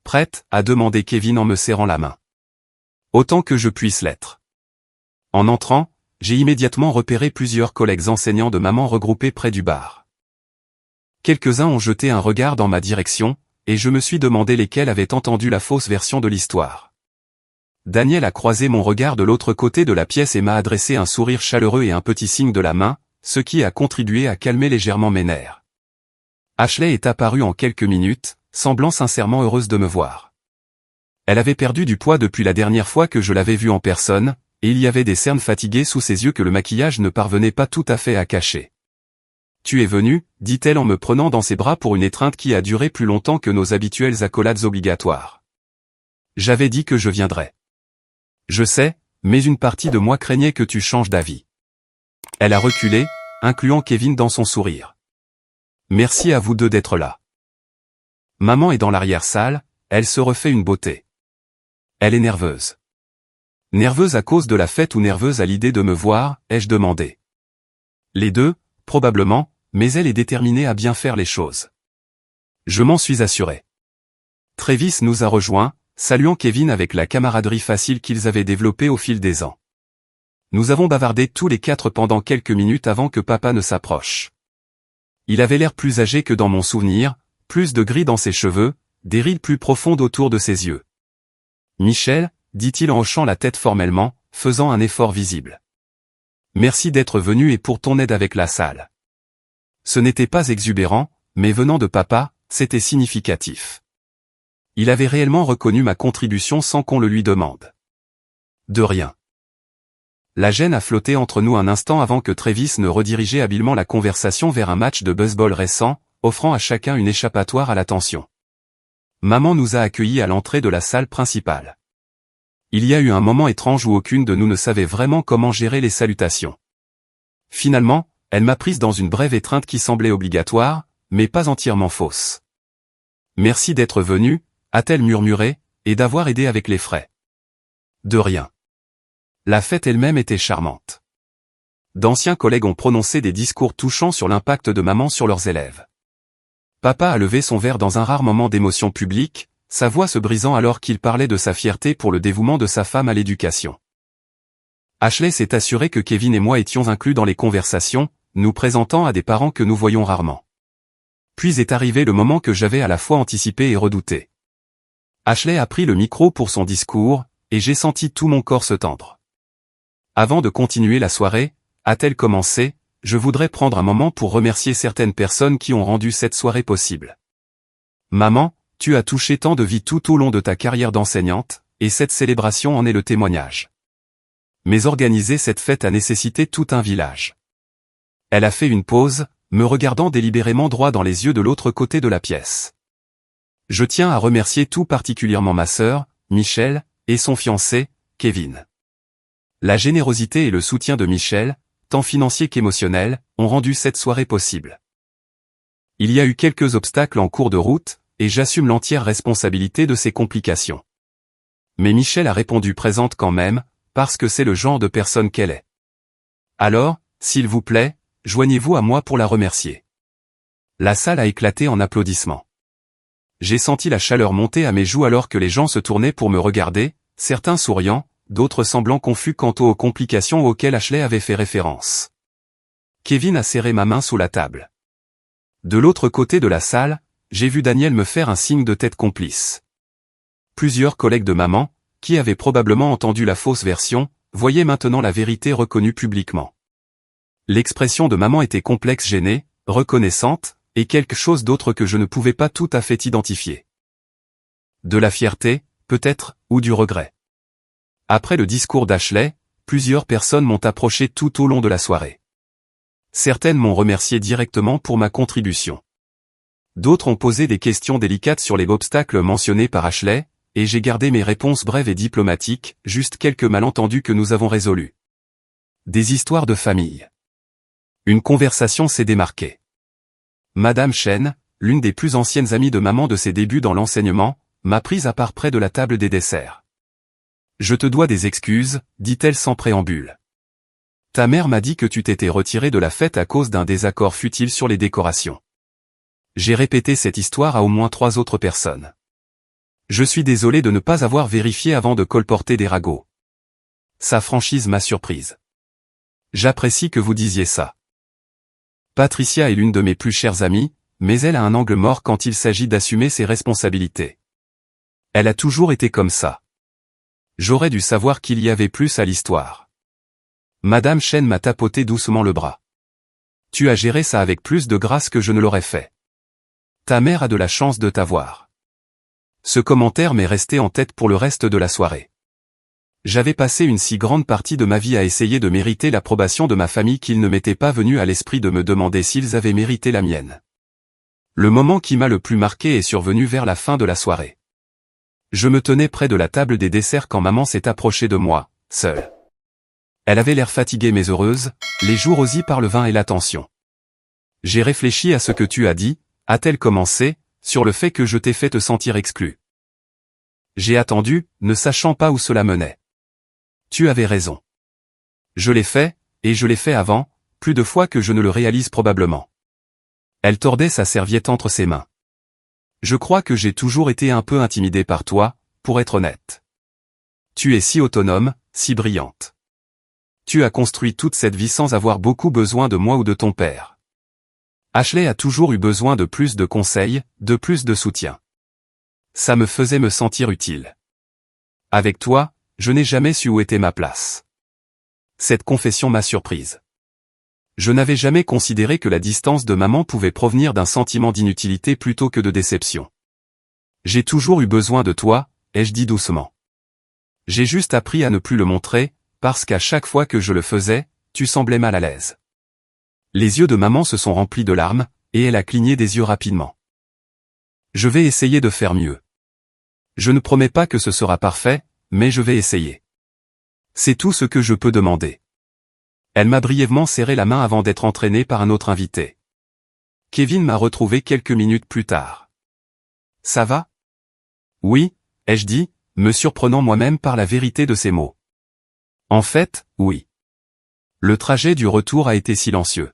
Prête, a demandé Kevin en me serrant la main. Autant que je puisse l'être. En entrant, j'ai immédiatement repéré plusieurs collègues enseignants de maman regroupés près du bar. Quelques-uns ont jeté un regard dans ma direction, et je me suis demandé lesquels avaient entendu la fausse version de l'histoire. Daniel a croisé mon regard de l'autre côté de la pièce et m'a adressé un sourire chaleureux et un petit signe de la main, ce qui a contribué à calmer légèrement mes nerfs. Ashley est apparue en quelques minutes, semblant sincèrement heureuse de me voir. Elle avait perdu du poids depuis la dernière fois que je l'avais vue en personne, et il y avait des cernes fatiguées sous ses yeux que le maquillage ne parvenait pas tout à fait à cacher. « Tu es venu » dit-elle en me prenant dans ses bras pour une étreinte qui a duré plus longtemps que nos habituelles accolades obligatoires. J'avais dit que je viendrais. Je sais, mais une partie de moi craignait que tu changes d'avis. Elle a reculé, incluant Kevin dans son sourire. Merci à vous deux d'être là. Maman est dans l'arrière-salle, elle se refait une beauté. Elle est nerveuse. Nerveuse à cause de la fête ou nerveuse à l'idée de me voir, ai-je demandé. Les deux, probablement, mais elle est déterminée à bien faire les choses. Je m'en suis assuré. Travis nous a rejoints, saluant Kevin avec la camaraderie facile qu'ils avaient développée au fil des ans. Nous avons bavardé tous les quatre pendant quelques minutes avant que papa ne s'approche. Il avait l'air plus âgé que dans mon souvenir, plus de gris dans ses cheveux, des rides plus profondes autour de ses yeux. Michel, dit-il en hochant la tête formellement, faisant un effort visible. Merci d'être venu et pour ton aide avec la salle. Ce n'était pas exubérant, mais venant de papa, c'était significatif. Il avait réellement reconnu ma contribution sans qu'on le lui demande. De rien. La gêne a flotté entre nous un instant avant que Travis ne redirigeait habilement la conversation vers un match de baseball récent, offrant à chacun une échappatoire à la tension. Maman nous a accueillis à l'entrée de la salle principale. Il y a eu un moment étrange où aucune de nous ne savait vraiment comment gérer les salutations. Finalement, elle m'a prise dans une brève étreinte qui semblait obligatoire, mais pas entièrement fausse. Merci d'être venu, a-t-elle murmuré, et d'avoir aidé avec les frais. De rien. La fête elle-même était charmante. D'anciens collègues ont prononcé des discours touchants sur l'impact de maman sur leurs élèves. Papa a levé son verre dans un rare moment d'émotion publique, sa voix se brisant alors qu'il parlait de sa fierté pour le dévouement de sa femme à l'éducation. Ashley s'est assuré que Kevin et moi étions inclus dans les conversations, nous présentant à des parents que nous voyons rarement. Puis est arrivé le moment que j'avais à la fois anticipé et redouté. Ashley a pris le micro pour son discours, et j'ai senti tout mon corps se tendre. Avant de continuer la soirée, a-t-elle commencé, je voudrais prendre un moment pour remercier certaines personnes qui ont rendu cette soirée possible. Maman, tu as touché tant de vies tout au long de ta carrière d'enseignante, et cette célébration en est le témoignage. Mais organiser cette fête a nécessité tout un village. Elle a fait une pause, me regardant délibérément droit dans les yeux de l'autre côté de la pièce. Je tiens à remercier tout particulièrement ma sœur, Michel, et son fiancé, Kevin. La générosité et le soutien de Michel, tant financier qu'émotionnel, ont rendu cette soirée possible. Il y a eu quelques obstacles en cours de route, et j'assume l'entière responsabilité de ces complications. Mais Michel a répondu présente quand même, parce que c'est le genre de personne qu'elle est. Alors, s'il vous plaît, joignez-vous à moi pour la remercier. La salle a éclaté en applaudissements. J'ai senti la chaleur monter à mes joues alors que les gens se tournaient pour me regarder, certains souriant, d'autres semblant confus quant aux complications auxquelles Ashley avait fait référence. Kevin a serré ma main sous la table. De l'autre côté de la salle, j'ai vu Daniel me faire un signe de tête complice. Plusieurs collègues de maman, qui avaient probablement entendu la fausse version, voyaient maintenant la vérité reconnue publiquement. L'expression de maman était complexe, gênée, reconnaissante, et quelque chose d'autre que je ne pouvais pas tout à fait identifier. De la fierté, peut-être, ou du regret. Après le discours d'Ashley, plusieurs personnes m'ont approché tout au long de la soirée. Certaines m'ont remercié directement pour ma contribution. D'autres ont posé des questions délicates sur les obstacles mentionnés par Ashley, et j'ai gardé mes réponses brèves et diplomatiques, juste quelques malentendus que nous avons résolus. Des histoires de famille. Une conversation s'est démarquée. Madame Chen, l'une des plus anciennes amies de maman de ses débuts dans l'enseignement, m'a prise à part près de la table des desserts. Je te dois des excuses, dit-elle sans préambule. Ta mère m'a dit que tu t'étais retiré de la fête à cause d'un désaccord futile sur les décorations. J'ai répété cette histoire à au moins 3 autres personnes. Je suis désolé de ne pas avoir vérifié avant de colporter des ragots. Sa franchise m'a surprise. J'apprécie que vous disiez ça. Patricia est l'une de mes plus chères amies, mais elle a un angle mort quand il s'agit d'assumer ses responsabilités. Elle a toujours été comme ça. J'aurais dû savoir qu'il y avait plus à l'histoire. Madame Chen m'a tapoté doucement le bras. Tu as géré ça avec plus de grâce que je ne l'aurais fait. Ta mère a de la chance de t'avoir. Ce commentaire m'est resté en tête pour le reste de la soirée. J'avais passé une si grande partie de ma vie à essayer de mériter l'approbation de ma famille qu'il ne m'était pas venu à l'esprit de me demander s'ils avaient mérité la mienne. Le moment qui m'a le plus marqué est survenu vers la fin de la soirée. Je me tenais près de la table des desserts quand maman s'est approchée de moi, seule. Elle avait l'air fatiguée mais heureuse, les joues rosies par le vin et l'attention. J'ai réfléchi à ce que tu as dit, a-t-elle commencé, sur le fait que je t'ai fait te sentir exclu. J'ai attendu, ne sachant pas où cela menait. Tu avais raison. Je l'ai fait, et je l'ai fait avant, plus de fois que je ne le réalise probablement. Elle tordait sa serviette entre ses mains. Je crois que j'ai toujours été un peu intimidée par toi, pour être honnête. Tu es si autonome, si brillante. Tu as construit toute cette vie sans avoir beaucoup besoin de moi ou de ton père. Ashley a toujours eu besoin de plus de conseils, de plus de soutien. Ça me faisait me sentir utile. Avec toi, je n'ai jamais su où était ma place. Cette confession m'a surprise. Je n'avais jamais considéré que la distance de maman pouvait provenir d'un sentiment d'inutilité plutôt que de déception. J'ai toujours eu besoin de toi, ai-je dit doucement. J'ai juste appris à ne plus le montrer, parce qu'à chaque fois que je le faisais, tu semblais mal à l'aise. Les yeux de maman se sont remplis de larmes, et elle a cligné des yeux rapidement. Je vais essayer de faire mieux. Je ne promets pas que ce sera parfait, mais je vais essayer. C'est tout ce que je peux demander. Elle m'a brièvement serré la main avant d'être entraînée par un autre invité. Kevin m'a retrouvé quelques minutes plus tard. Ça va? Oui, ai-je dit, me surprenant moi-même par la vérité de ses mots. En fait, oui. Le trajet du retour a été silencieux.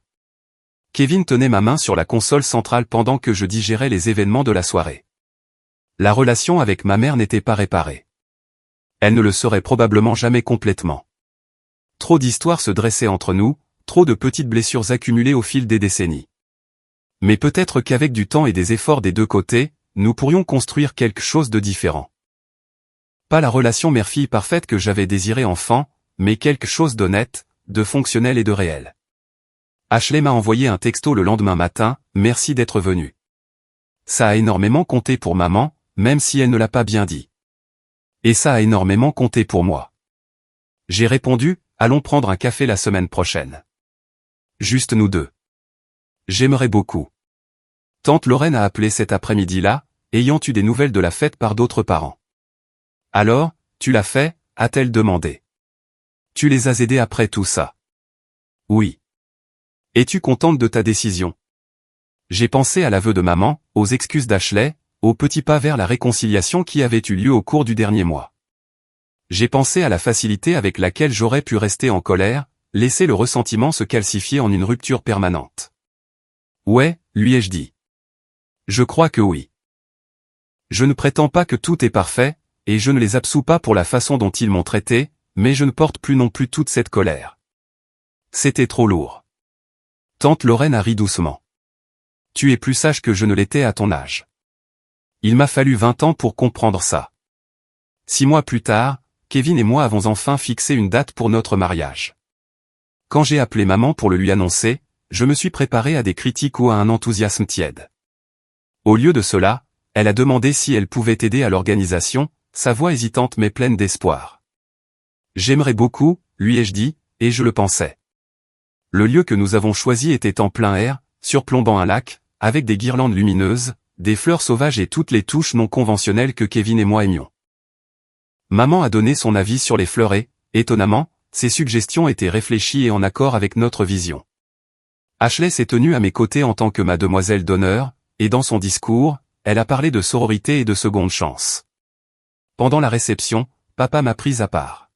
Kevin tenait ma main sur la console centrale pendant que je digérais les événements de la soirée. La relation avec ma mère n'était pas réparée. Elle ne le serait probablement jamais complètement. Trop d'histoires se dressaient entre nous, trop de petites blessures accumulées au fil des décennies. Mais peut-être qu'avec du temps et des efforts des deux côtés, nous pourrions construire quelque chose de différent. Pas la relation mère-fille parfaite que j'avais désirée enfant, mais quelque chose d'honnête, de fonctionnel et de réel. Ashley m'a envoyé un texto le lendemain matin, merci d'être venu. Ça a énormément compté pour maman, même si elle ne l'a pas bien dit. Et ça a énormément compté pour moi. J'ai répondu, allons prendre un café la semaine prochaine. Juste nous deux. J'aimerais beaucoup. Tante Lorraine a appelé cet après-midi-là, ayant eu des nouvelles de la fête par d'autres parents. Alors, tu l'as fait, a-t-elle demandé. Tu les as aidés après tout ça? Oui. Es-tu contente de ta décision? J'ai pensé à l'aveu de maman, aux excuses d'Ashley, au petit pas vers la réconciliation qui avait eu lieu au cours du dernier mois. J'ai pensé à la facilité avec laquelle j'aurais pu rester en colère, laisser le ressentiment se calcifier en une rupture permanente. Ouais, lui ai-je dit. Je crois que oui. Je ne prétends pas que tout est parfait, et je ne les absous pas pour la façon dont ils m'ont traité, mais je ne porte plus non plus toute cette colère. C'était trop lourd. Tante Lorraine a ri doucement. Tu es plus sage que je ne l'étais à ton âge. Il m'a fallu 20 ans pour comprendre ça. 6 mois plus tard, Kevin et moi avons enfin fixé une date pour notre mariage. Quand j'ai appelé maman pour le lui annoncer, je me suis préparé à des critiques ou à un enthousiasme tiède. Au lieu de cela, elle a demandé si elle pouvait aider à l'organisation, sa voix hésitante mais pleine d'espoir. J'aimerais beaucoup, lui ai-je dit, et je le pensais. Le lieu que nous avons choisi était en plein air, surplombant un lac, avec des guirlandes lumineuses, des fleurs sauvages et toutes les touches non conventionnelles que Kevin et moi aimions. Maman a donné son avis sur les fleurs et, étonnamment, ses suggestions étaient réfléchies et en accord avec notre vision. Ashley s'est tenue à mes côtés en tant que ma demoiselle d'honneur, et dans son discours, elle a parlé de sororité et de seconde chance. Pendant la réception, papa m'a prise à part.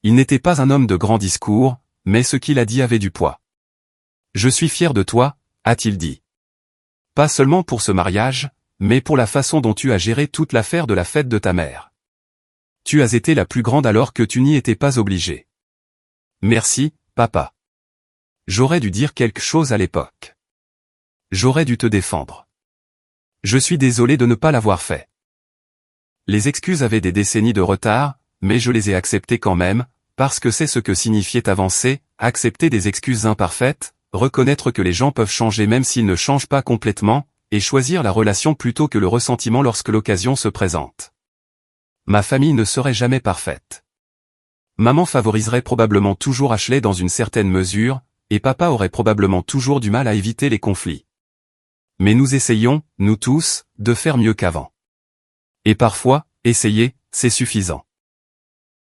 Il n'était pas un homme de grand discours, mais ce qu'il a dit avait du poids. Je suis fier de toi, a-t-il dit. Pas seulement pour ce mariage, mais pour la façon dont tu as géré toute l'affaire de la fête de ta mère. Tu as été la plus grande alors que tu n'y étais pas obligé. Merci, papa. J'aurais dû dire quelque chose à l'époque. J'aurais dû te défendre. Je suis désolé de ne pas l'avoir fait. Les excuses avaient des décennies de retard, mais je les ai acceptées quand même, parce que c'est ce que signifiait avancer, accepter des excuses imparfaites, reconnaître que les gens peuvent changer même s'ils ne changent pas complètement, et choisir la relation plutôt que le ressentiment lorsque l'occasion se présente. Ma famille ne serait jamais parfaite. Maman favoriserait probablement toujours Ashley dans une certaine mesure, et papa aurait probablement toujours du mal à éviter les conflits. Mais nous essayons, nous tous, de faire mieux qu'avant. Et parfois, Essayez, c'est suffisant.